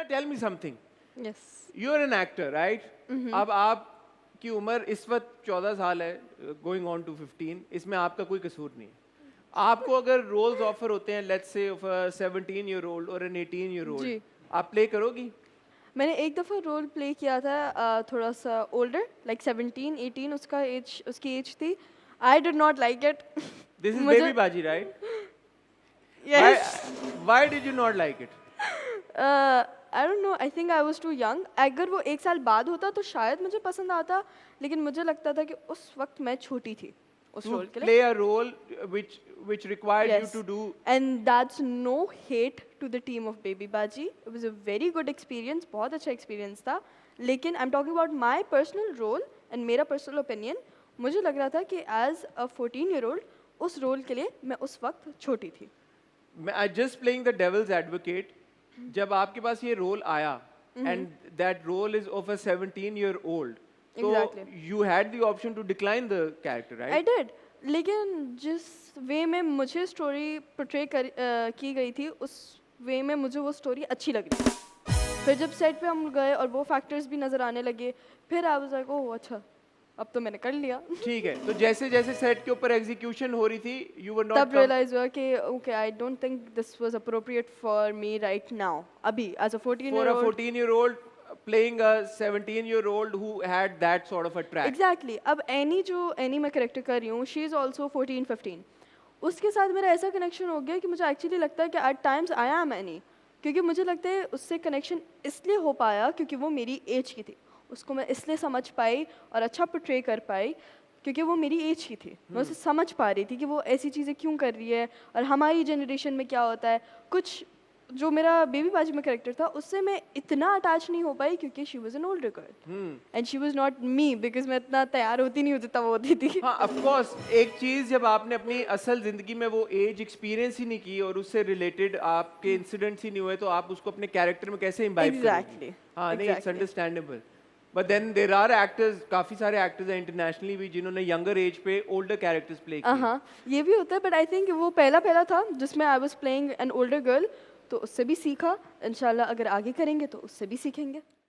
Tell me something, yes. You are an actor right? अब आपकी उम्र इस वक्त 14 साल है, गोइंग ऑन टू 15, इसमें आपका कोई कसूर नहीं है। आपको अगर रोल्स ऑफर होते हैं, let's say of a 17-year-old और एन 18-year-old, जी। आप प्ले करोगी? मैंने एक दफ़ा रोल प्ले किया था थोड़ा सा ओल्डर, लाइक 17-18 उसका एज, उसकी एज थी। I did not like it. This is baby मुझे बाजी right? Yes. Why did you not like it? I don't know, I think I was too young. अगर वो एक साल बाद होता तो शायद मुझे पसंद आता, लेकिन मुझे लगता था कि उस वक्त मैं छोटी थी उस To रोल के लिए। play a role which required you Yes, to do. and that's no hate to the team of Baby Baji. It was a very good experience, बहुत अच्छा experience था। लेकिन I'm talking about my personal role and मेरा personal opinion, मुझे लग रहा था कि as a 14-year-old उस रोल के लिए मैं उस वक्त छोटी थी। I just playing the devil's advocate, जब आपके पास ये रोल आया and that role is of a 17-year-old, तो Exactly. you had the option to decline the character, I right? did, लेकिन जिस वे में मुझे स्टोरी पोर्ट्रे की गई थी उस वे में मुझे वो स्टोरी अच्छी लग रही थी। फिर जब सेट पे हम गए और वो फैक्टर्स भी नज़र आने लगे, फिर आई वाज लाइक ओह अच्छा, अब तो मैंने कर लिया। ठीक है, तो जैसे जैसे सेट के ऊपर एग्जीक्यूशन हो रही थी, you were not तब रियलाइज हुआ कि okay I don't think this was appropriate for me right now, अभी as a 14 for year a old. 14-year-old playing a 17-year-old who had that sort of a track. Exactly. अब any जो any मैं character कर रही हूँ, she is also 14-15, उसके साथ मेरा ऐसा कनेक्शन हो गया कि मुझे एक्चुअली लगता है कि at times I am any, क्योंकि मुझे लगता है उससे कनेक्शन इसलिए हो पाया क्योंकि वो मेरी एज की थी, उसको मैं इसलिए समझ पाई और अच्छा पोर्ट्रे कर पाई क्योंकि वो मेरी एज की थी। मैं उसे समझ पा रही थी कि वो ऐसी चीज़ें क्यों कर रही है और हमारी जनरेशन में क्या होता है। कुछ जो मेरा बेबी बाजी में करेक्टर था उससे मैं इतना अटैच नहीं हो पाई क्योंकि she was an older girl and she was not me, because मैं इतना तैयार होती नहीं होती तब वो होती थी। हाँ, ऑफ कोर्स एक चीज जब आपने अपनी असल जिंदगी में वो एज एक्सपीरियंस ही नहीं की और उससे रिलेटेड आपके इंसिडेंट्स ही नहीं हुए, तो आप उसको अपने कैरेक्टर में कैसे इम्बाइब करोगे? एग्जैक्टली। हाँ नहीं, it's understandable. But then there are actors, काफी सारे एक्टर्स हैं इंटरनेशनली भी जिन्होंने यंगर एज पे ओल्डर कैरेक्टर्स प्ले किए। हाँ, ये भी होता है, बट आई थिंक वो पहला पहला था जिसमें I was playing an older girl, तो उससे भी सीखा। इंशाल्लाह अगर आगे करेंगे तो उससे भी सीखेंगे।